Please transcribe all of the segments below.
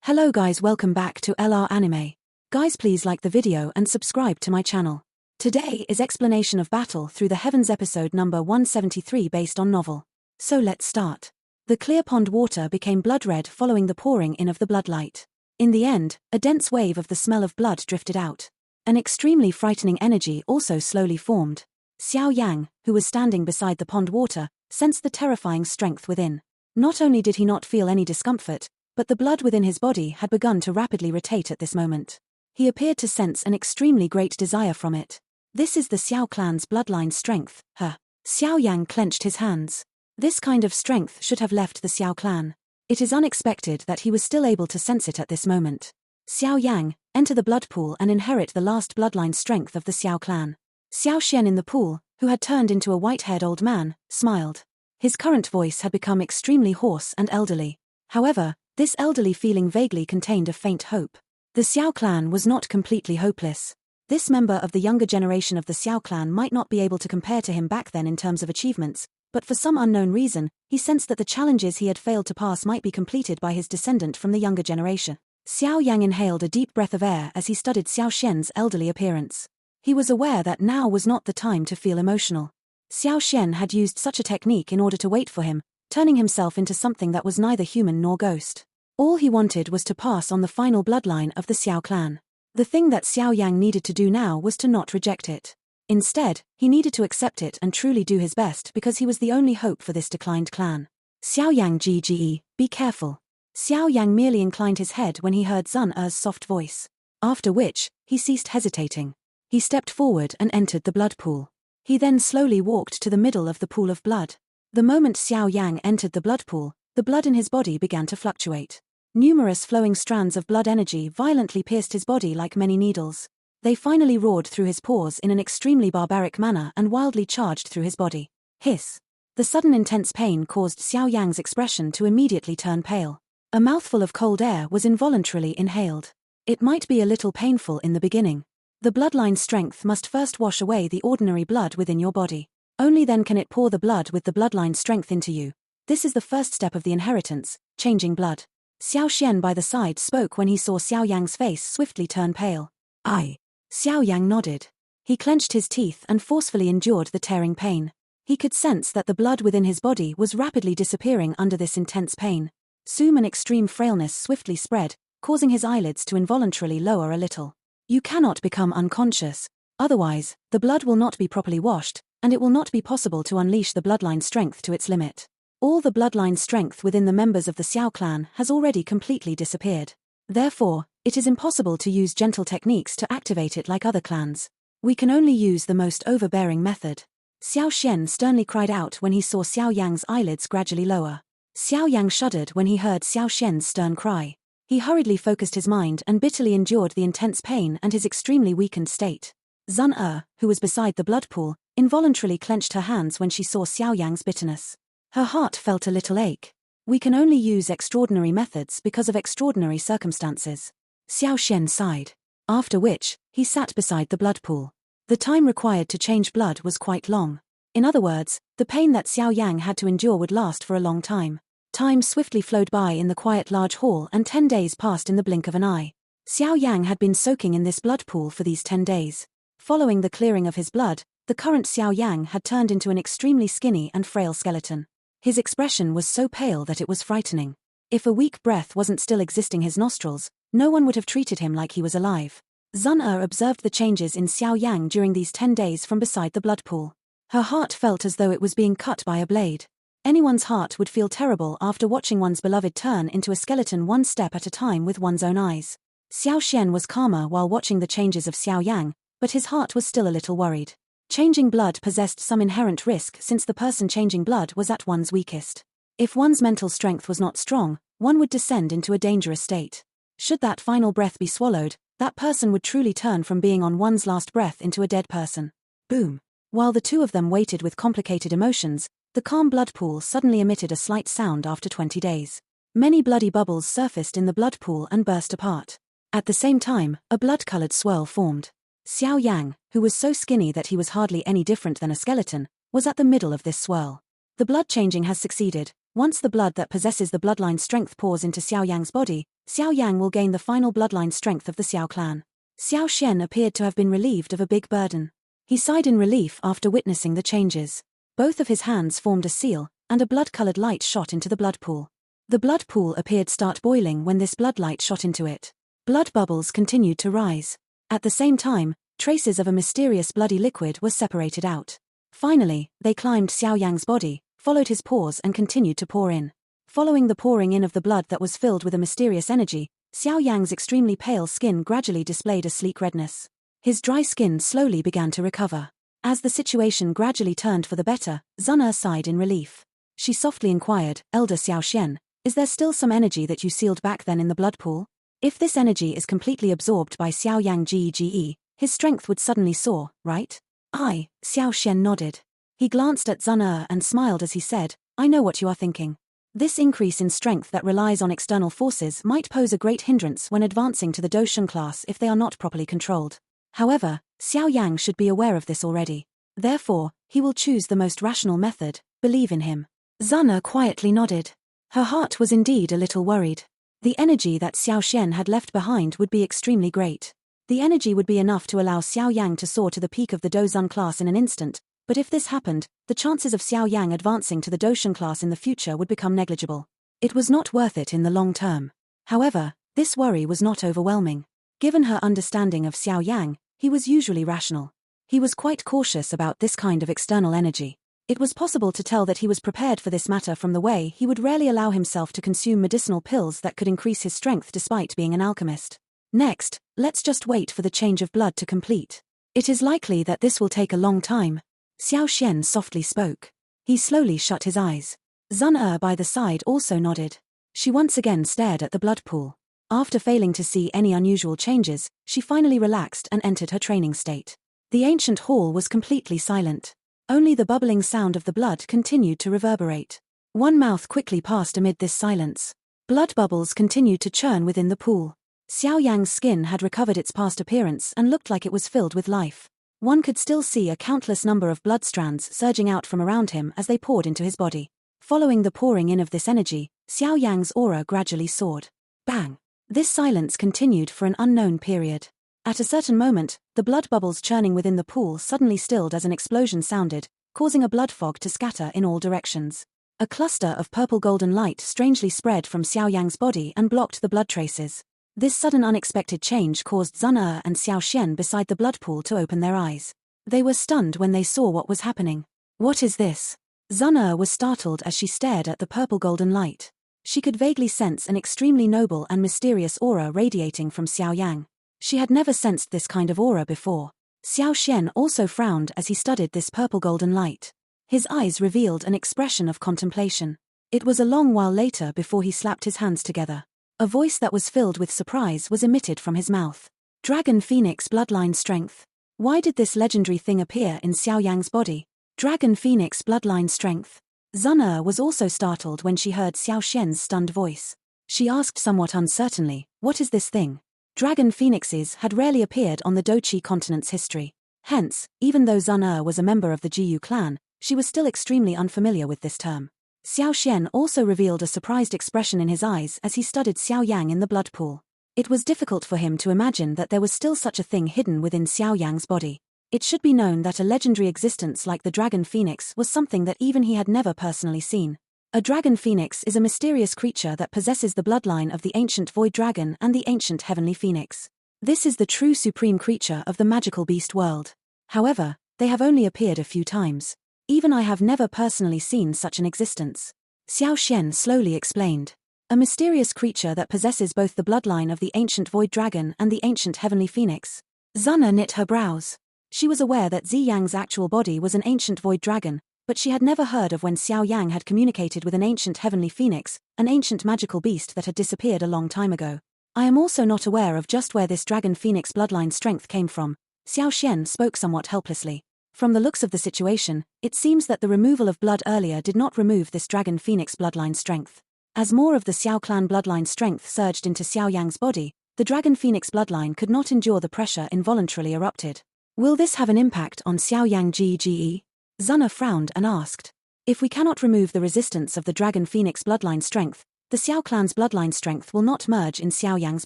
Hello guys, welcome back to LR Anime. Guys, please like the video and subscribe to my channel. Today is Explanation of Battle Through the Heavens episode number 173 based on novel. So let's start. The clear pond water became blood red following the pouring in of the bloodlight. In the end, a dense wave of the smell of blood drifted out. An extremely frightening energy also slowly formed. Xiao Yang, who was standing beside the pond water, sensed the terrifying strength within. Not only did he not feel any discomfort, but the blood within his body had begun to rapidly rotate at this moment. He appeared to sense an extremely great desire from it. This is the Xiao clan's bloodline strength, Xiao Yang clenched his hands. This kind of strength should have left the Xiao clan. It is unexpected that he was still able to sense it at this moment. Xiao Yang, enter the blood pool and inherit the last bloodline strength of the Xiao clan. Xiao Xian in the pool, who had turned into a white-haired old man, smiled. His current voice had become extremely hoarse and elderly. However, this elderly feeling vaguely contained a faint hope. The Xiao clan was not completely hopeless. This member of the younger generation of the Xiao clan might not be able to compare to him back then in terms of achievements, but for some unknown reason, he sensed that the challenges he had failed to pass might be completed by his descendant from the younger generation. Xiao Yang inhaled a deep breath of air as he studied Xiao Xian's elderly appearance. He was aware that now was not the time to feel emotional. Xiao Xian had used such a technique in order to wait for him, turning himself into something that was neither human nor ghost. All he wanted was to pass on the final bloodline of the Xiao clan. The thing that Xiao Yang needed to do now was to not reject it. Instead, he needed to accept it and truly do his best because he was the only hope for this declined clan. Xiao Yang GGE, be careful. Xiao Yang merely inclined his head when he heard Zun Er's soft voice. After which, he ceased hesitating. He stepped forward and entered the blood pool. He then slowly walked to the middle of the pool of blood. The moment Xiao Yang entered the blood pool, the blood in his body began to fluctuate. Numerous flowing strands of blood energy violently pierced his body like many needles. They finally roared through his pores in an extremely barbaric manner and wildly charged through his body. Hiss. The sudden intense pain caused Xiao Yang's expression to immediately turn pale. A mouthful of cold air was involuntarily inhaled. It might be a little painful in the beginning. The bloodline strength must first wash away the ordinary blood within your body. Only then can it pour the blood with the bloodline strength into you. This is the first step of the inheritance, changing blood. Xiao Xian by the side spoke when he saw Xiao Yang's face swiftly turn pale. Aye. Xiao Yang nodded. He clenched his teeth and forcefully endured the tearing pain. He could sense that the blood within his body was rapidly disappearing under this intense pain. Soon an extreme frailness swiftly spread, causing his eyelids to involuntarily lower a little. You cannot become unconscious. Otherwise, the blood will not be properly washed, and it will not be possible to unleash the bloodline strength to its limit. All the bloodline strength within the members of the Xiao clan has already completely disappeared. Therefore, it is impossible to use gentle techniques to activate it like other clans. We can only use the most overbearing method. Xiao Xian sternly cried out when he saw Xiao Yang's eyelids gradually lower. Xiao Yang shuddered when he heard Xiao Xian's stern cry. He hurriedly focused his mind and bitterly endured the intense pain and his extremely weakened state. Zun Er, who was beside the blood pool, involuntarily clenched her hands when she saw Xiao Yang's bitterness. Her heart felt a little ache. We can only use extraordinary methods because of extraordinary circumstances. Xiao Xian sighed. After which, he sat beside the blood pool. The time required to change blood was quite long. In other words, the pain that Xiao Yang had to endure would last for a long time. Time swiftly flowed by in the quiet large hall and 10 days passed in the blink of an eye. Xiao Yang had been soaking in this blood pool for these 10 days. Following the clearing of his blood, the current Xiao Yang had turned into an extremely skinny and frail skeleton. His expression was so pale that it was frightening. If a weak breath wasn't still existing his nostrils, no one would have treated him like he was alive. Zun Er observed the changes in Xiao Yang during these 10 days from beside the blood pool. Her heart felt as though it was being cut by a blade. Anyone's heart would feel terrible after watching one's beloved turn into a skeleton one step at a time with one's own eyes. Xiao Xian was calmer while watching the changes of Xiao Yang, but his heart was still a little worried. Changing blood possessed some inherent risk since the person changing blood was at one's weakest. If one's mental strength was not strong, one would descend into a dangerous state. Should that final breath be swallowed, that person would truly turn from being on one's last breath into a dead person. Boom. While the two of them waited with complicated emotions, the calm blood pool suddenly emitted a slight sound after 20 days. Many bloody bubbles surfaced in the blood pool and burst apart. At the same time, a blood-colored swirl formed. Xiao Yang, who was so skinny that he was hardly any different than a skeleton, was at the middle of this swirl. The blood changing has succeeded. Once the blood that possesses the bloodline strength pours into Xiao Yang's body, Xiao Yang will gain the final bloodline strength of the Xiao clan. Xiao Xian appeared to have been relieved of a big burden. He sighed in relief after witnessing the changes. Both of his hands formed a seal, and a blood-colored light shot into the blood pool. The blood pool appeared to start boiling when this blood light shot into it. Blood bubbles continued to rise. At the same time, traces of a mysterious bloody liquid were separated out. Finally, they climbed Xiao Yang's body, followed his pores and continued to pour in. Following the pouring in of the blood that was filled with a mysterious energy, Xiao Yang's extremely pale skin gradually displayed a sleek redness. His dry skin slowly began to recover. As the situation gradually turned for the better, Zun sighed in relief. She softly inquired, "Elder Xiao Xian, is there still some energy that you sealed back then in the blood pool? If this energy is completely absorbed by Xiao Yang Gege, his strength would suddenly soar, right?" "Aye," Xiao Xian nodded. He glanced at Zun and smiled as he said, "I know what you are thinking. This increase in strength that relies on external forces might pose a great hindrance when advancing to the Doshun class if they are not properly controlled. However, Xiao Yang should be aware of this already. Therefore, he will choose the most rational method, believe in him." Zun quietly nodded. Her heart was indeed a little worried. The energy that Xiao Xian had left behind would be extremely great. The energy would be enough to allow Xiao Yang to soar to the peak of the Dozun class in an instant, but if this happened, the chances of Xiao Yang advancing to the Doshun class in the future would become negligible. It was not worth it in the long term. However, this worry was not overwhelming. Given her understanding of Xiao Yang, he was usually rational. He was quite cautious about this kind of external energy. It was possible to tell that he was prepared for this matter from the way he would rarely allow himself to consume medicinal pills that could increase his strength despite being an alchemist. Next, let's just wait for the change of blood to complete. It is likely that this will take a long time. Xiao Xian softly spoke. He slowly shut his eyes. Zun by the side also nodded. She once again stared at the blood pool. After failing to see any unusual changes, she finally relaxed and entered her training state. The ancient hall was completely silent. Only the bubbling sound of the blood continued to reverberate. One mouth quickly passed amid this silence. Blood bubbles continued to churn within the pool. Xiao Yang's skin had recovered its past appearance and looked like it was filled with life. One could still see a countless number of blood strands surging out from around him as they poured into his body. Following the pouring in of this energy, Xiao Yang's aura gradually soared. Bang! This silence continued for an unknown period. At a certain moment, the blood bubbles churning within the pool suddenly stilled as an explosion sounded, causing a blood fog to scatter in all directions. A cluster of purple-golden light strangely spread from Xiao Yang's body and blocked the blood traces. This sudden unexpected change caused Zun and Xiao Xian beside the blood pool to open their eyes. They were stunned when they saw what was happening. "What is this?" Zun was startled as she stared at the purple-golden light. She could vaguely sense an extremely noble and mysterious aura radiating from Xiao Yang. She had never sensed this kind of aura before. Xiao Xian also frowned as he studied this purple-golden light. His eyes revealed an expression of contemplation. It was a long while later before he slapped his hands together. A voice that was filled with surprise was emitted from his mouth. "Dragon Phoenix bloodline strength. Why did this legendary thing appear in Xiao Yang's body? Dragon Phoenix bloodline strength." Zun was also startled when she heard Xiao Xian's stunned voice. She asked somewhat uncertainly, "What is this thing?" Dragon phoenixes had rarely appeared on the Dochi continent's history. Hence, even though Zun was a member of the Jiyu clan, she was still extremely unfamiliar with this term. Xiao Xian also revealed a surprised expression in his eyes as he studied Xiao Yang in the blood pool. It was difficult for him to imagine that there was still such a thing hidden within Xiao Yang's body. It should be known that a legendary existence like the Dragon Phoenix was something that even he had never personally seen. A dragon phoenix is a mysterious creature that possesses the bloodline of the ancient void dragon and the ancient heavenly phoenix. This is the true supreme creature of the magical beast world. However, they have only appeared a few times. Even I have never personally seen such an existence. Xiao Xian slowly explained. A mysterious creature that possesses both the bloodline of the ancient void dragon and the ancient heavenly phoenix. Zun knit her brows. She was aware that Zi Yang's actual body was an ancient void dragon, but she had never heard of when Xiao Yang had communicated with an ancient heavenly phoenix, an ancient magical beast that had disappeared a long time ago. I am also not aware of just where this dragon phoenix bloodline strength came from. Xiao Xian spoke somewhat helplessly. From the looks of the situation, it seems that the removal of blood earlier did not remove this dragon phoenix bloodline strength. As more of the Xiao clan bloodline strength surged into Xiao Yang's body, the dragon phoenix bloodline could not endure the pressure involuntarily erupted. Will this have an impact on Xiao Yang Gege? Zun frowned and asked. If we cannot remove the resistance of the Dragon Phoenix bloodline strength, the Xiao clan's bloodline strength will not merge in Xiao Yang's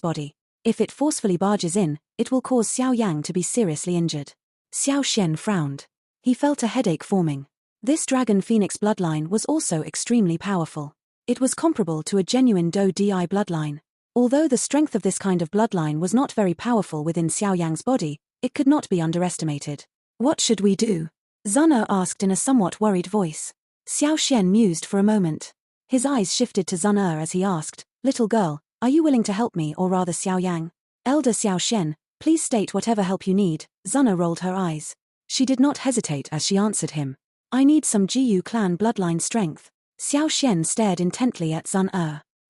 body. If it forcefully barges in, it will cause Xiao Yang to be seriously injured. Xiao Xian frowned. He felt a headache forming. This Dragon Phoenix bloodline was also extremely powerful. It was comparable to a genuine Dou Di bloodline. Although the strength of this kind of bloodline was not very powerful within Xiao Yang's body, it could not be underestimated. What should we do? Zun asked in a somewhat worried voice. Xiao Xian mused for a moment. His eyes shifted to Zun as he asked, "Little girl, are you willing to help me or rather Xiao Yang?" "Elder Xiao Xian, please state whatever help you need." Zun rolled her eyes. She did not hesitate as she answered him. "I need some Jiyu clan bloodline strength." Xiao Xian stared intently at Zun.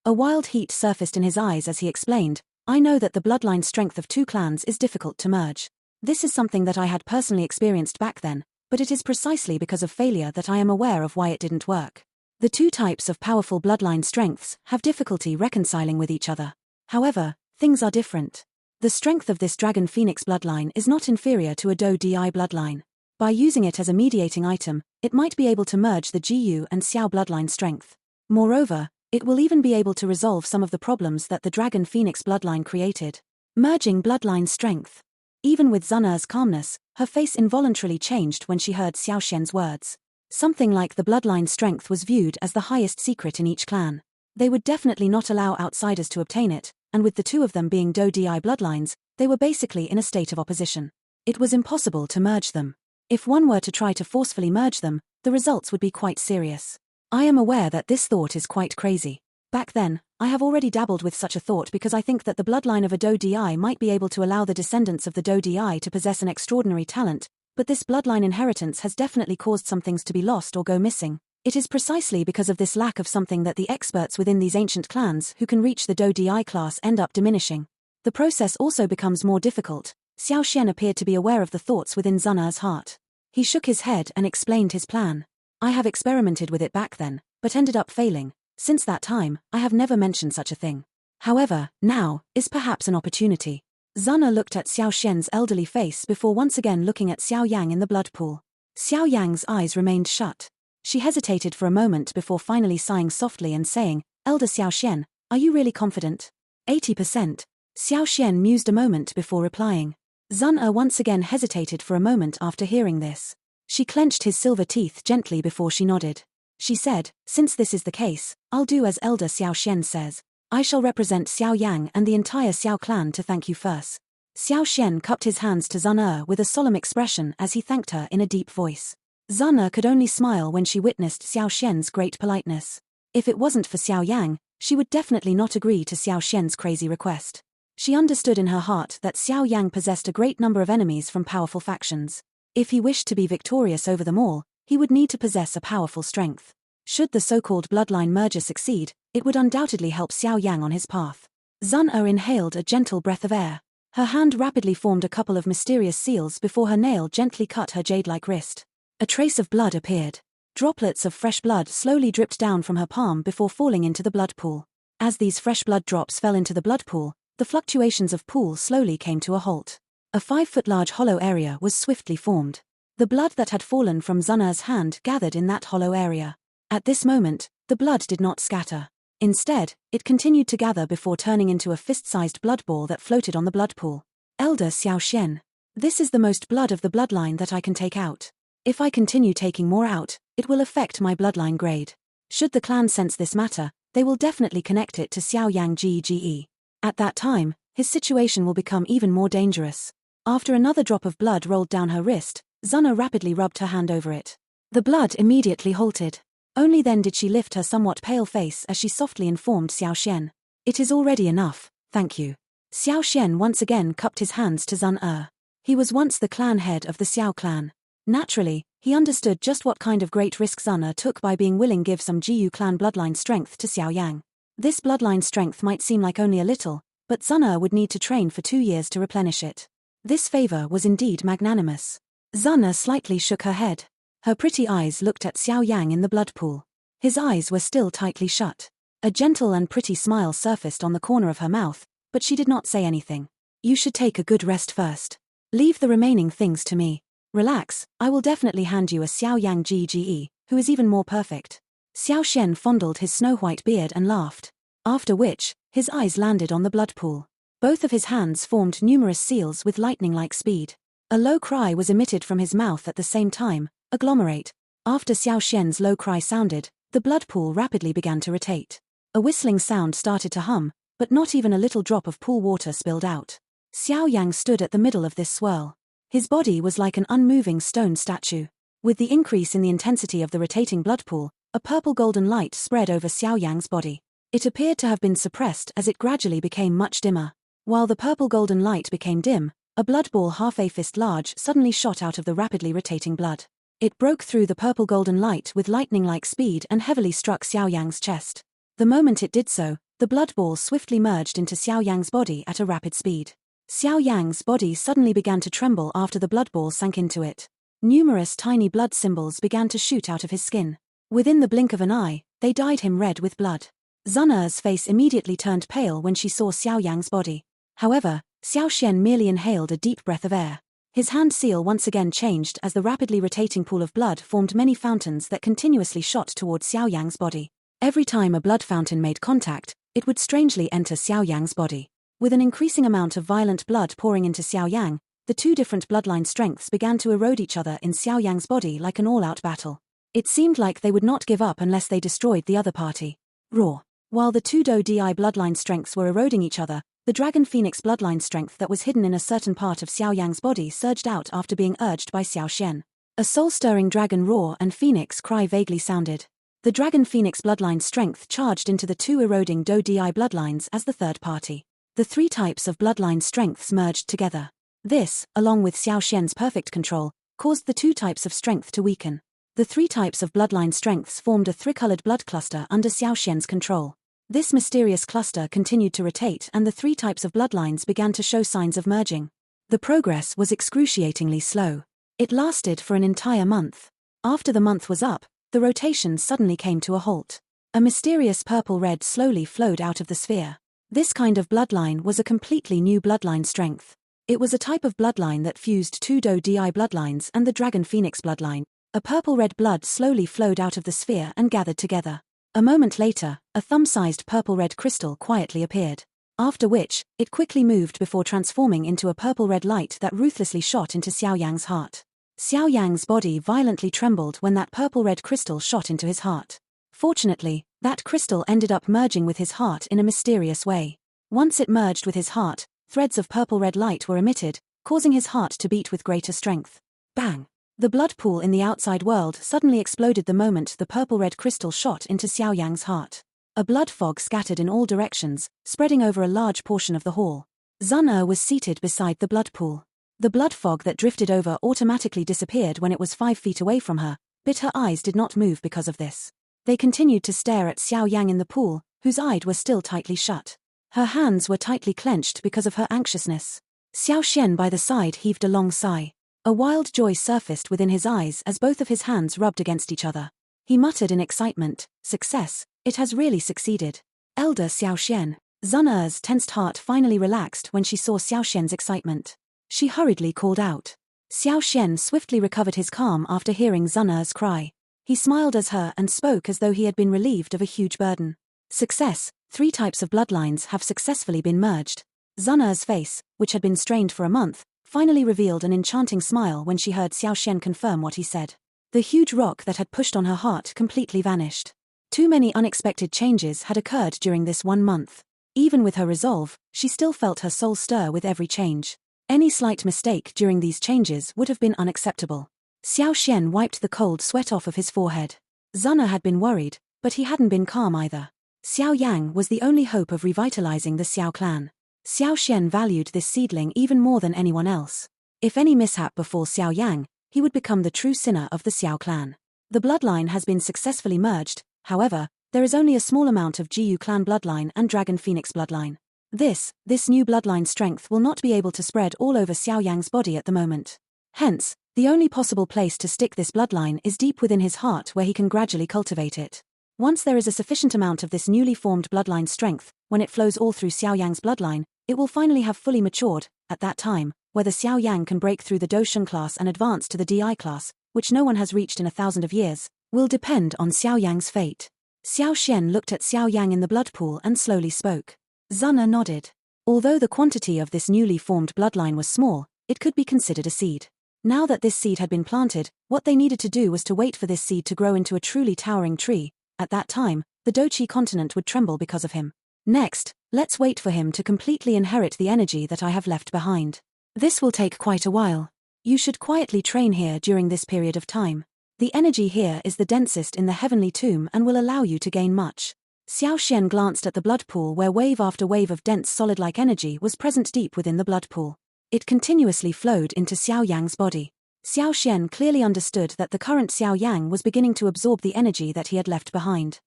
A wild heat surfaced in his eyes as he explained, "I know that the bloodline strength of two clans is difficult to merge. This is something that I had personally experienced back then, but it is precisely because of failure that I am aware of why it didn't work. The two types of powerful bloodline strengths have difficulty reconciling with each other. However, things are different. The strength of this Dragon Phoenix bloodline is not inferior to a Dou Di bloodline. By using it as a mediating item, it might be able to merge the Jiyu and Xiao bloodline strength. Moreover, it will even be able to resolve some of the problems that the Dragon Phoenix bloodline created. Merging bloodline strength. Even with Zun's calmness, her face involuntarily changed when she heard Xiao Xian's words. Something like the bloodline strength was viewed as the highest secret in each clan. They would definitely not allow outsiders to obtain it, and with the two of them being Dou Di bloodlines, they were basically in a state of opposition. It was impossible to merge them. If one were to try to forcefully merge them, the results would be quite serious. I am aware that this thought is quite crazy. Back then, I have already dabbled with such a thought because I think that the bloodline of a Dou Di might be able to allow the descendants of the Dou Di to possess an extraordinary talent, but this bloodline inheritance has definitely caused some things to be lost or go missing. It is precisely because of this lack of something that the experts within these ancient clans who can reach the Dou Di class end up diminishing. The process also becomes more difficult. Xiao Xian appeared to be aware of the thoughts within Zun's heart. He shook his head and explained his plan. "I have experimented with it back then, but ended up failing. Since that time, I have never mentioned such a thing. However, now is perhaps an opportunity." Zun looked at Xiao Xian's elderly face before once again looking at Xiao Yang in the blood pool. Xiao Yang's eyes remained shut. She hesitated for a moment before finally sighing softly and saying, "Elder Xiao Xian, are you really confident?" 80%. Xiao Xian mused a moment before replying. Zun once again hesitated for a moment after hearing this. She clenched his silver teeth gently before she nodded. She said, "Since this is the case, I'll do as Elder Xiao Xian says. I shall represent Xiao Yang and the entire Xiao clan to thank you first." Xiao Xian cupped his hands to Zun with a solemn expression as he thanked her in a deep voice. Zun could only smile when she witnessed Xiao Xian's great politeness. If it wasn't for Xiao Yang, she would definitely not agree to Xiao Xian's crazy request. She understood in her heart that Xiao Yang possessed a great number of enemies from powerful factions. If he wished to be victorious over them all, he would need to possess a powerful strength. Should the so-called bloodline merger succeed, it would undoubtedly help Xiao Yang on his path. Zun inhaled a gentle breath of air. Her hand rapidly formed a couple of mysterious seals before her nail gently cut her jade-like wrist. A trace of blood appeared. Droplets of fresh blood slowly dripped down from her palm before falling into the blood pool. As these fresh blood drops fell into the blood pool, the fluctuations of pool slowly came to a halt. A 5-foot-large hollow area was swiftly formed. The blood that had fallen from Zun's hand gathered in that hollow area. At this moment, the blood did not scatter. Instead, it continued to gather before turning into a fist-sized blood ball that floated on the blood pool. "Elder Xiao Xian, this is the most blood of the bloodline that I can take out. If I continue taking more out, it will affect my bloodline grade. Should the clan sense this matter, they will definitely connect it to Xiao Yang Ge. At that time, his situation will become even more dangerous." After another drop of blood rolled down her wrist, Zun rapidly rubbed her hand over it. The blood immediately halted. Only then did she lift her somewhat pale face as she softly informed Xiao Xian. "It is already enough, thank you." Xiao Xian once again cupped his hands to Zun. He was once the clan head of the Xiao clan. Naturally, he understood just what kind of great risk Zun took by being willing to give some Jiyu clan bloodline strength to Xiao Yang. This bloodline strength might seem like only a little, but Zun would need to train for 2 years to replenish it. This favor was indeed magnanimous. Zun slightly shook her head. Her pretty eyes looked at Xiao Yang in the blood pool. His eyes were still tightly shut. A gentle and pretty smile surfaced on the corner of her mouth, but she did not say anything. "You should take a good rest first. Leave the remaining things to me. Relax, I will definitely hand you a Xiao Yang Ge. who is even more perfect. Xiao Xian fondled his snow-white beard and laughed. After which, his eyes landed on the blood pool. Both of his hands formed numerous seals with lightning-like speed. A low cry was emitted from his mouth at the same time, agglomerate. After Xiao Xian's low cry sounded, the blood pool rapidly began to rotate. A whistling sound started to hum, but not even a little drop of pool water spilled out. Xiao Yang stood at the middle of this swirl. His body was like an unmoving stone statue. With the increase in the intensity of the rotating blood pool, a purple-golden light spread over Xiao Yang's body. It appeared to have been suppressed as it gradually became much dimmer. While the purple-golden light became dim, a blood ball half a fist large suddenly shot out of the rapidly rotating blood. It broke through the purple-golden light with lightning-like speed and heavily struck Xiao Yang's chest. The moment it did so, the blood ball swiftly merged into Xiao Yang's body at a rapid speed. Xiao Yang's body suddenly began to tremble after the blood ball sank into it. Numerous tiny blood symbols began to shoot out of his skin. Within the blink of an eye, they dyed him red with blood. Zun'er's face immediately turned pale when she saw Xiao Yang's body. However, Xiao Xian merely inhaled a deep breath of air. His hand seal once again changed as the rapidly rotating pool of blood formed many fountains that continuously shot towards Xiao Yang's body. Every time a blood fountain made contact, it would strangely enter Xiao Yang's body. With an increasing amount of violent blood pouring into Xiao Yang, the two different bloodline strengths began to erode each other in Xiao Yang's body like an all-out battle. It seemed like they would not give up unless they destroyed the other party. Roar. While the two Do Di bloodline strengths were eroding each other, the Dragon Phoenix bloodline strength that was hidden in a certain part of Xiao Yang's body surged out after being urged by Xiao Xian. A soul-stirring dragon roar and phoenix cry vaguely sounded. The Dragon Phoenix bloodline strength charged into the two eroding Do Di bloodlines as the third party. The three types of bloodline strengths merged together. This, along with Xiao Xian's perfect control, caused the two types of strength to weaken. The three types of bloodline strengths formed a three-colored blood cluster under Xiao Xian's control. This mysterious cluster continued to rotate and the three types of bloodlines began to show signs of merging. The progress was excruciatingly slow. It lasted for an entire month. After the month was up, the rotation suddenly came to a halt. A mysterious purple red slowly flowed out of the sphere. This kind of bloodline was a completely new bloodline strength. It was a type of bloodline that fused two Do Di bloodlines and the Dragon Phoenix bloodline. A purple-red blood slowly flowed out of the sphere and gathered together. A moment later, a thumb-sized purple-red crystal quietly appeared. After which, it quickly moved before transforming into a purple-red light that ruthlessly shot into Xiao Yang's heart. Xiao Yang's body violently trembled when that purple-red crystal shot into his heart. Fortunately, that crystal ended up merging with his heart in a mysterious way. Once it merged with his heart, threads of purple-red light were emitted, causing his heart to beat with greater strength. Bang! The blood pool in the outside world suddenly exploded the moment the purple-red crystal shot into Xiao Yang's heart. A blood fog scattered in all directions, spreading over a large portion of the hall. Zun'er was seated beside the blood pool. The blood fog that drifted over automatically disappeared when it was 5 feet away from her, but her eyes did not move because of this. They continued to stare at Xiao Yang in the pool, whose eyes were still tightly shut. Her hands were tightly clenched because of her anxiousness. Xiao Xian by the side heaved a long sigh. A wild joy surfaced within his eyes as both of his hands rubbed against each other. He muttered in excitement, "Success, it has really succeeded." Elder Xiao Xian. Zun'er's tensed heart finally relaxed when she saw Xiao Xian's excitement. She hurriedly called out. Xiao Xian swiftly recovered his calm after hearing Zun'er's cry. He smiled as her and spoke as though he had been relieved of a huge burden. Success, 3 types of bloodlines have successfully been merged. Zun'er's face, which had been strained for a month, finally revealed an enchanting smile when she heard Xiao Xian confirm what he said. The huge rock that had pushed on her heart completely vanished. Too many unexpected changes had occurred during this 1 month. Even with her resolve, she still felt her soul stir with every change. Any slight mistake during these changes would have been unacceptable. Xiao Xian wiped the cold sweat off of his forehead. Zun'er had been worried, but he hadn't been calm either. Xiao Yang was the only hope of revitalizing the Xiao clan. Xiao Xian valued this seedling even more than anyone else. If any mishap befall Xiao Yang, he would become the true sinner of the Xiao clan. The bloodline has been successfully merged, however, there is only a small amount of Jiyu clan bloodline and Dragon Phoenix bloodline. This new bloodline strength will not be able to spread all over Xiao Yang's body at the moment. Hence, the only possible place to stick this bloodline is deep within his heart where he can gradually cultivate it. Once there is a sufficient amount of this newly formed bloodline strength, when it flows all through Xiao Yang's bloodline, it will finally have fully matured. At that time, whether Xiao Yang can break through the Doshun class and advance to the Di class, which no one has reached in 1,000 years, will depend on Xiao Yang's fate. Xiao Xian looked at Xiao Yang in the blood pool and slowly spoke. Sun Er nodded. Although the quantity of this newly formed bloodline was small, it could be considered a seed. Now that this seed had been planted, what they needed to do was to wait for this seed to grow into a truly towering tree. At that time, the Doqi continent would tremble because of him. Next, let's wait for him to completely inherit the energy that I have left behind. This will take quite a while. You should quietly train here during this period of time. The energy here is the densest in the heavenly tomb and will allow you to gain much. Xiao Xian glanced at the blood pool where wave after wave of dense solid-like energy was present deep within the blood pool. It continuously flowed into Xiao Yang's body. Xiao Xian clearly understood that the current Xiao Yang was beginning to absorb the energy that he had left behind.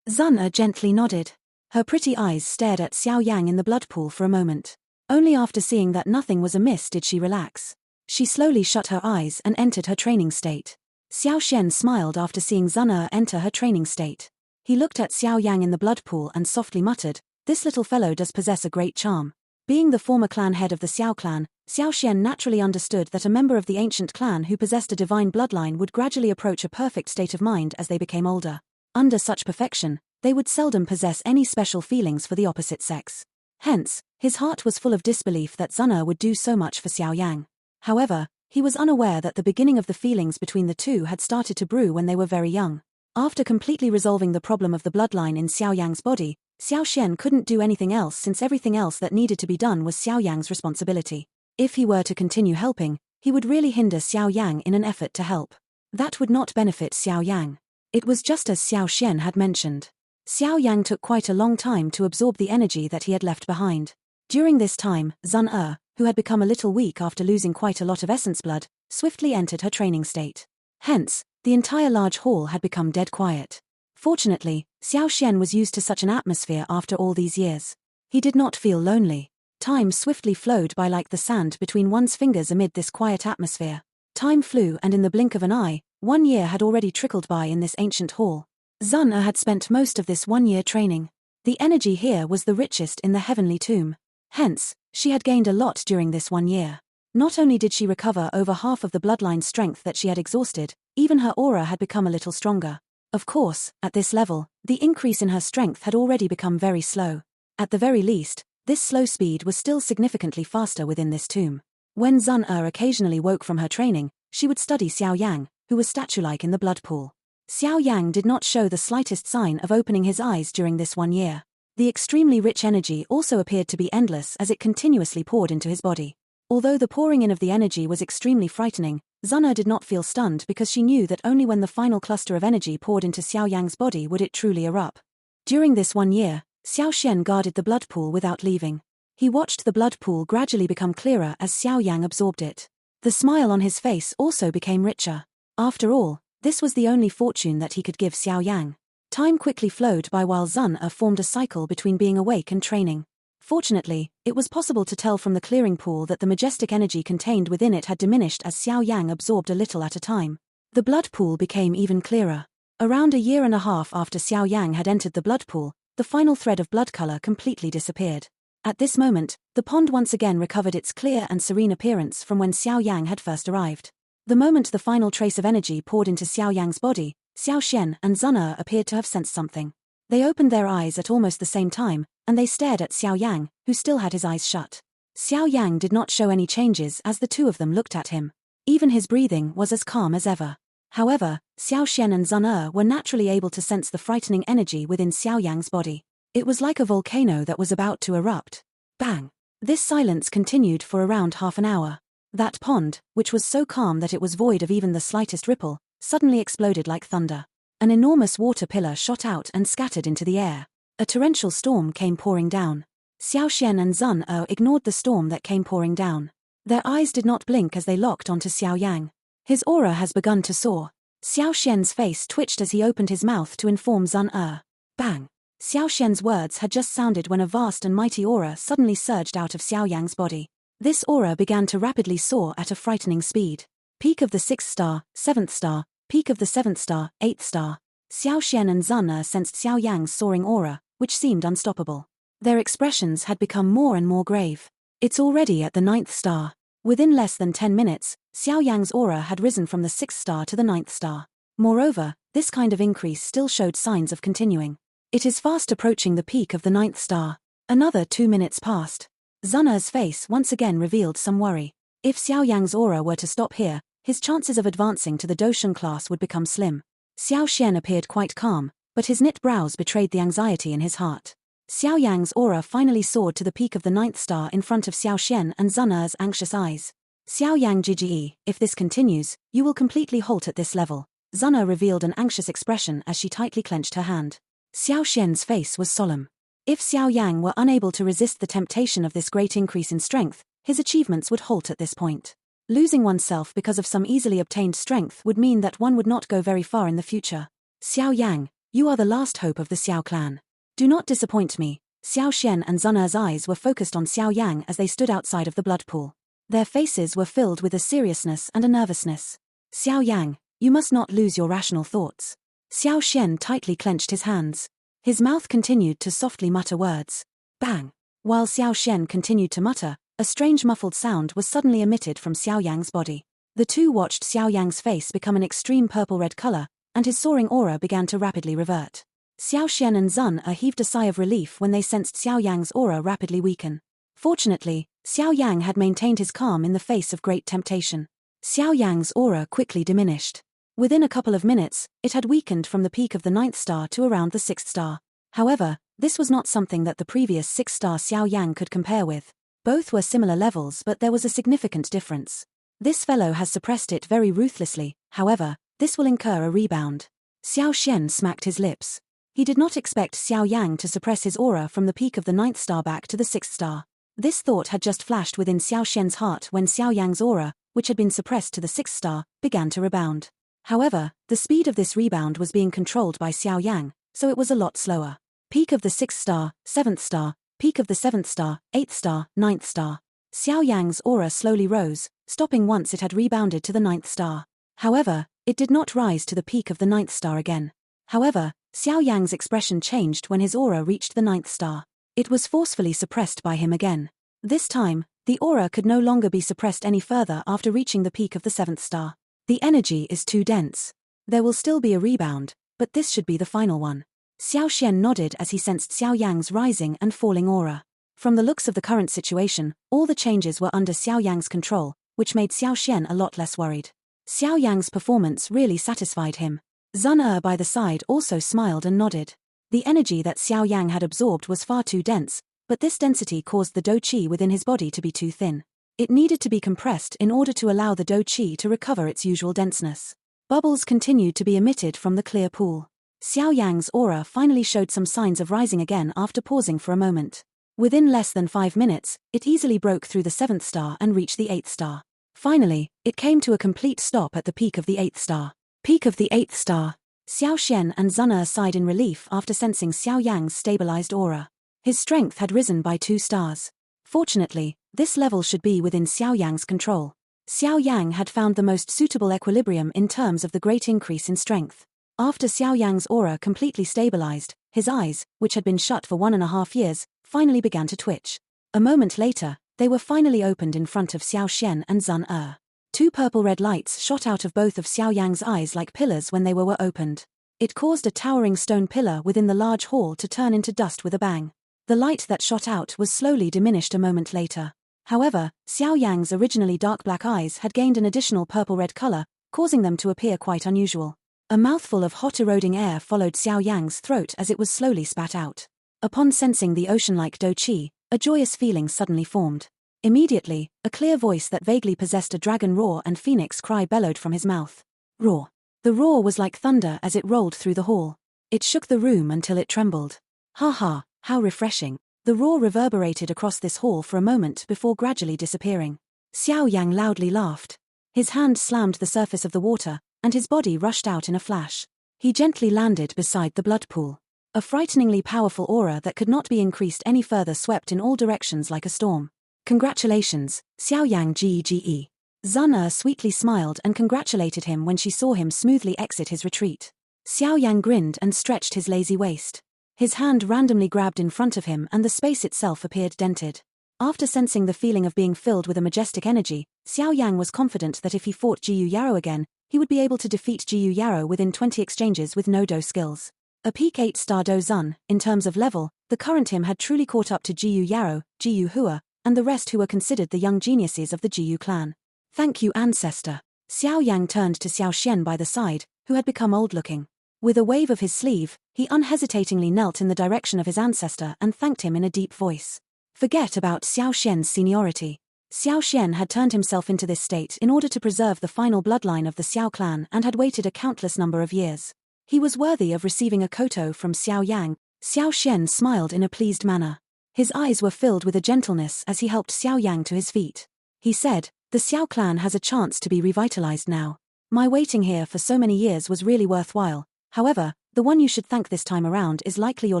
Sun Er gently nodded. Her pretty eyes stared at Xiao Yang in the blood pool for a moment. Only after seeing that nothing was amiss did she relax. She slowly shut her eyes and entered her training state. Xiao Xian smiled after seeing Sun Er enter her training state. He looked at Xiao Yang in the blood pool and softly muttered, "This little fellow does possess a great charm." Being the former clan head of the Xiao clan, Xiao Xian naturally understood that a member of the ancient clan who possessed a divine bloodline would gradually approach a perfect state of mind as they became older. Under such perfection, they would seldom possess any special feelings for the opposite sex. Hence, his heart was full of disbelief that Sun Er would do so much for Xiao Yang. However, he was unaware that the beginning of the feelings between the two had started to brew when they were very young. After completely resolving the problem of the bloodline in Xiao Yang's body, Xiao Xian couldn't do anything else since everything else that needed to be done was Xiao Yang's responsibility. If he were to continue helping, he would really hinder Xiao Yang in an effort to help. That would not benefit Xiao Yang. It was just as Xiao Xian had mentioned. Xiao Yang took quite a long time to absorb the energy that he had left behind. During this time, Sun Er, who had become a little weak after losing quite a lot of essence blood, swiftly entered her training state. Hence, the entire large hall had become dead quiet. Fortunately, Xiao Xian was used to such an atmosphere after all these years. He did not feel lonely. Time swiftly flowed by like the sand between one's fingers amid this quiet atmosphere. Time flew and in the blink of an eye, 1 year had already trickled by in this ancient hall. Sun Er had spent most of this 1 year training. The energy here was the richest in the heavenly tomb. Hence, she had gained a lot during this 1 year. Not only did she recover over half of the bloodline strength that she had exhausted, even her aura had become a little stronger. Of course, at this level, the increase in her strength had already become very slow. At the very least, this slow speed was still significantly faster within this tomb. When Sun Er occasionally woke from her training, she would study Xiao Yang, who was statue-like in the blood pool. Xiao Yang did not show the slightest sign of opening his eyes during this 1 year. The extremely rich energy also appeared to be endless as it continuously poured into his body. Although the pouring in of the energy was extremely frightening, Sun Er did not feel stunned because she knew that only when the final cluster of energy poured into Xiao Yang's body would it truly erupt. During this 1 year, Xiao Xian guarded the blood pool without leaving. He watched the blood pool gradually become clearer as Xiao Yang absorbed it. The smile on his face also became richer. After all, this was the only fortune that he could give Xiao Yang. Time quickly flowed by while Sun Er formed a cycle between being awake and training. Fortunately, it was possible to tell from the clearing pool that the majestic energy contained within it had diminished as Xiao Yang absorbed a little at a time. The blood pool became even clearer. Around 1.5 years after Xiao Yang had entered the blood pool, the final thread of blood color completely disappeared. At this moment, the pond once again recovered its clear and serene appearance from when Xiao Yang had first arrived. The moment the final trace of energy poured into Xiao Yang's body, Xiao Xian and Sun Er appeared to have sensed something. They opened their eyes at almost the same time, and they stared at Xiao Yang, who still had his eyes shut. Xiao Yang did not show any changes as the two of them looked at him. Even his breathing was as calm as ever. However, Xiao Xian and Sun Er were naturally able to sense the frightening energy within Xiao Yang's body. It was like a volcano that was about to erupt. Bang! This silence continued for around half an hour. That pond, which was so calm that it was void of even the slightest ripple, suddenly exploded like thunder. An enormous water pillar shot out and scattered into the air. A torrential storm came pouring down. Xiao Xian and Sun Er ignored the storm that came pouring down. Their eyes did not blink as they locked onto Xiao Yang. His aura has begun to soar. Xiao Xian's face twitched as he opened his mouth to inform Sun Er. Bang! Xiao Xian's words had just sounded when a vast and mighty aura suddenly surged out of Xiao Yang's body. This aura began to rapidly soar at a frightening speed. Peak of the 6th star, 7th star, peak of the 7th star, 8th star. Xiao Xian and Sun Er sensed Xiao Yang's soaring aura, which seemed unstoppable. Their expressions had become more and more grave. It's already at the 9th star. Within less than 10 minutes, Xiao Yang's aura had risen from the 6th star to the 9th star. Moreover, this kind of increase still showed signs of continuing. It is fast approaching the peak of the 9th star. Another 2 minutes passed. Sun Er's face once again revealed some worry. If Xiao Yang's aura were to stop here, his chances of advancing to the Doshan class would become slim. Xiao Xian appeared quite calm, but his knit brows betrayed the anxiety in his heart. Xiao Yang's aura finally soared to the peak of the 9th star in front of Xiao Xian and Sun Er's anxious eyes. Xiao Yang GGE, if this continues, you will completely halt at this level. Sun Er revealed an anxious expression as she tightly clenched her hand. Xiao Xian's face was solemn. If Xiao Yang were unable to resist the temptation of this great increase in strength, his achievements would halt at this point. Losing oneself because of some easily obtained strength would mean that one would not go very far in the future. Xiao Yang, you are the last hope of the Xiao clan. Do not disappoint me. Xiao Xian and Sun Er's eyes were focused on Xiao Yang as they stood outside of the blood pool. Their faces were filled with a seriousness and a nervousness. Xiao Yang, you must not lose your rational thoughts. Xiao Xian tightly clenched his hands. His mouth continued to softly mutter words. Bang! While Xiao Xian continued to mutter, a strange muffled sound was suddenly emitted from Xiao Yang's body. The two watched Xiao Yang's face become an extreme purple-red color, and his soaring aura began to rapidly revert. Xiao Xian and Sun Er heaved a sigh of relief when they sensed Xiao Yang's aura rapidly weaken. Fortunately, Xiao Yang had maintained his calm in the face of great temptation. Xiao Yang's aura quickly diminished. Within a couple of minutes, it had weakened from the peak of the 9th star to around the 6th star. However, this was not something that the previous 6-star Xiao Yang could compare with. Both were similar levels, but there was a significant difference. This fellow has suppressed it very ruthlessly, however, this will incur a rebound. Xiao Xian smacked his lips. He did not expect Xiao Yang to suppress his aura from the peak of the 9th star back to the 6th star. This thought had just flashed within Xiao Xian's heart when Xiao Yang's aura, which had been suppressed to the 6th star, began to rebound. However, the speed of this rebound was being controlled by Xiao Yang, so it was a lot slower. Peak of the 6th star, 7th star, peak of the 7th star, 8th star, 9th star. Xiao Yang's aura slowly rose, stopping once it had rebounded to the 9th star. However, it did not rise to the peak of the 9th star again. However, Xiao Yang's expression changed when his aura reached the 9th star. It was forcefully suppressed by him again. This time, the aura could no longer be suppressed any further after reaching the peak of the 7th star. The energy is too dense. There will still be a rebound, but this should be the final one. Xiao Xian nodded as he sensed Xiao Yang's rising and falling aura. From the looks of the current situation, all the changes were under Xiao Yang's control, which made Xiao Xian a lot less worried. Xiao Yang's performance really satisfied him. Sun Er by the side also smiled and nodded. The energy that Xiao Yang had absorbed was far too dense, but this density caused the Do Qi within his body to be too thin. It needed to be compressed in order to allow the Do Qi to recover its usual denseness. Bubbles continued to be emitted from the clear pool. Xiao Yang's aura finally showed some signs of rising again after pausing for a moment. Within less than 5 minutes, it easily broke through the 7th star and reached the 8th star. Finally, it came to a complete stop at the peak of the 8th star. Peak of the 8th star. Xiao Xian and Sun Er sighed in relief after sensing Xiao Yang's stabilized aura. His strength had risen by 2 stars. Fortunately, this level should be within Xiao Yang's control. Xiao Yang had found the most suitable equilibrium in terms of the great increase in strength. After Xiao Yang's aura completely stabilized, his eyes, which had been shut for 1.5 years, finally began to twitch. A moment later, they were finally opened in front of Xiao Xian and Sun Er. 2 purple-red lights shot out of both of Xiao Yang's eyes like pillars when they were opened. It caused a towering stone pillar within the large hall to turn into dust with a bang. The light that shot out was slowly diminished a moment later. However, Xiao Yang's originally dark black eyes had gained an additional purple-red color, causing them to appear quite unusual. A mouthful of hot eroding air followed Xiao Yang's throat as it was slowly spat out. Upon sensing the ocean-like Do Qi, a joyous feeling suddenly formed. Immediately, a clear voice that vaguely possessed a dragon roar and phoenix cry bellowed from his mouth. Roar. The roar was like thunder as it rolled through the hall. It shook the room until it trembled. Ha ha, how refreshing. The roar reverberated across this hall for a moment before gradually disappearing. Xiao Yang loudly laughed. His hand slammed the surface of the water, and his body rushed out in a flash. He gently landed beside the blood pool. A frighteningly powerful aura that could not be increased any further swept in all directions like a storm. Congratulations, Xiao Yang GGE. Sun Er sweetly smiled and congratulated him when she saw him smoothly exit his retreat. Xiao Yang grinned and stretched his lazy waist. His hand randomly grabbed in front of him and the space itself appeared dented. After sensing the feeling of being filled with a majestic energy, Xiao Yang was confident that if he fought Jiyu Yaro again, he would be able to defeat Jiyu Yarrow within 20 exchanges with no Do skills. A peak 8-star Do Zun, in terms of level, the current him had truly caught up to Jiyu Yarrow, Jiyu Hua, and the rest who were considered the young geniuses of the Jiyu clan. Thank you, ancestor. Xiao Yang turned to Xiao Xian by the side, who had become old-looking. With a wave of his sleeve, he unhesitatingly knelt in the direction of his ancestor and thanked him in a deep voice. Forget about Xiao Xian's seniority. Xiao Xian had turned himself into this state in order to preserve the final bloodline of the Xiao clan and had waited a countless number of years. He was worthy of receiving a koto from Xiao Yang. Xiao Xian smiled in a pleased manner. His eyes were filled with a gentleness as he helped Xiao Yang to his feet. He said, "The Xiao clan has a chance to be revitalized now. My waiting here for so many years was really worthwhile. However, the one you should thank this time around is likely your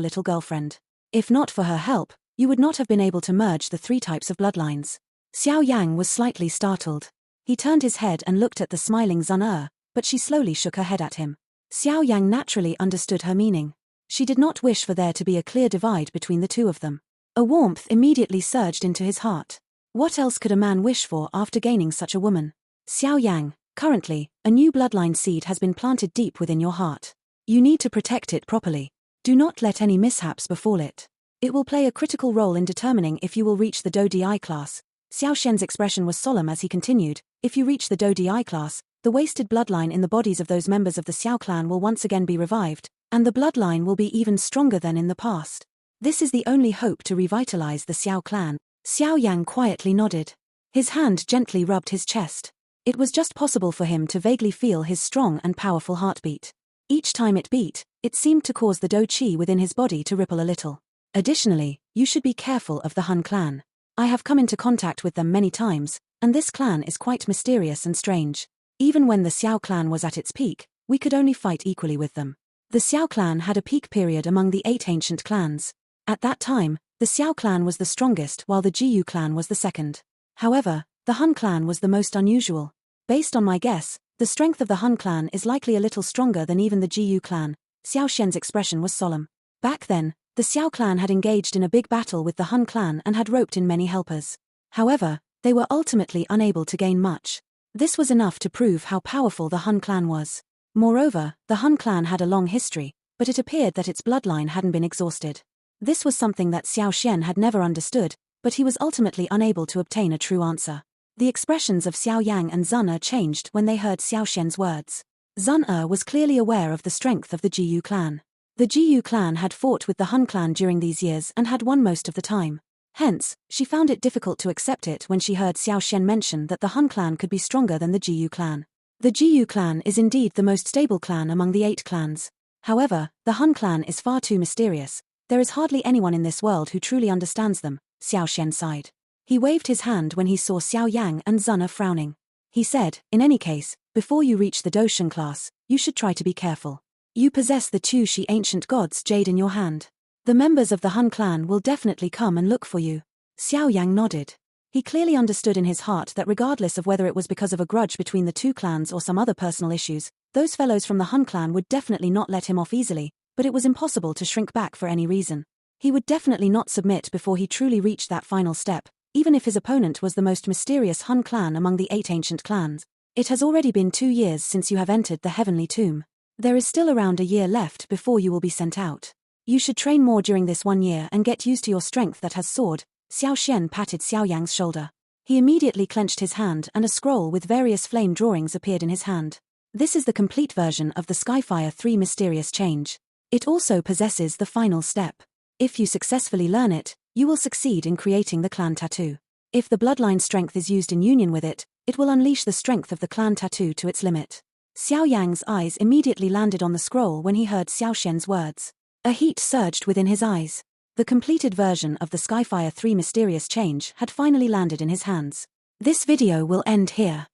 little girlfriend. If not for her help, you would not have been able to merge the 3 types of bloodlines." Xiao Yang was slightly startled. He turned his head and looked at the smiling Zun, but she slowly shook her head at him. Xiao Yang naturally understood her meaning. She did not wish for there to be a clear divide between the two of them. A warmth immediately surged into his heart. What else could a man wish for after gaining such a woman? Xiao Yang, currently, a new bloodline seed has been planted deep within your heart. You need to protect it properly. Do not let any mishaps befall it. It will play a critical role in determining if you will reach the Do Di class. Xiao Xian's expression was solemn as he continued, if you reach the Do Di class, the wasted bloodline in the bodies of those members of the Xiao clan will once again be revived, and the bloodline will be even stronger than in the past. This is the only hope to revitalize the Xiao clan. Xiao Yang quietly nodded. His hand gently rubbed his chest. It was just possible for him to vaguely feel his strong and powerful heartbeat. Each time it beat, it seemed to cause the Do Chi within his body to ripple a little. Additionally, you should be careful of the Han clan. I have come into contact with them many times, and this clan is quite mysterious and strange. Even when the Xiao clan was at its peak, we could only fight equally with them. The Xiao clan had a peak period among the 8 ancient clans. At that time, the Xiao clan was the strongest while the Jiyu clan was the second. However, the Han clan was the most unusual. Based on my guess, the strength of the Han clan is likely a little stronger than even the Jiyu clan. Xiao Xian's expression was solemn. Back then, the Xiao clan had engaged in a big battle with the Han clan and had roped in many helpers. However, they were ultimately unable to gain much. This was enough to prove how powerful the Han clan was. Moreover, the Han clan had a long history, but it appeared that its bloodline hadn't been exhausted. This was something that Xiao Xian had never understood, but he was ultimately unable to obtain a true answer. The expressions of Xiao Yang and Zun changed when they heard Xiao Xian's words. Zun was clearly aware of the strength of the Jiyu clan. The Jiyu clan had fought with the Han clan during these years and had won most of the time. Hence, she found it difficult to accept it when she heard Xiao Xian mention that the Han clan could be stronger than the Jiyu clan. The Jiyu clan is indeed the most stable clan among the 8 clans. However, the Han clan is far too mysterious. There is hardly anyone in this world who truly understands them, Xiao Xian sighed. He waved his hand when he saw Xiao Yang and Zun frowning. He said, in any case, before you reach the Doshan class, you should try to be careful. You possess the Tushi ancient gods jade in your hand. The members of the Han clan will definitely come and look for you. Xiao Yang nodded. He clearly understood in his heart that regardless of whether it was because of a grudge between the 2 clans or some other personal issues, those fellows from the Han clan would definitely not let him off easily, but it was impossible to shrink back for any reason. He would definitely not submit before he truly reached that final step, even if his opponent was the most mysterious Han clan among the 8 ancient clans. It has already been 2 years since you have entered the heavenly tomb. There is still around a year left before you will be sent out. You should train more during this 1 year and get used to your strength that has soared. Xiao Xian patted Xiao Yang's shoulder. He immediately clenched his hand and a scroll with various flame drawings appeared in his hand. This is the complete version of the Skyfire 3 mysterious change. It also possesses the final step. If you successfully learn it, you will succeed in creating the clan tattoo. If the bloodline strength is used in union with it, it will unleash the strength of the clan tattoo to its limit. Xiao Yang's eyes immediately landed on the scroll when he heard Xiao Xian's words. A heat surged within his eyes. The completed version of the Skyfire 3 mysterious change had finally landed in his hands. This video will end here.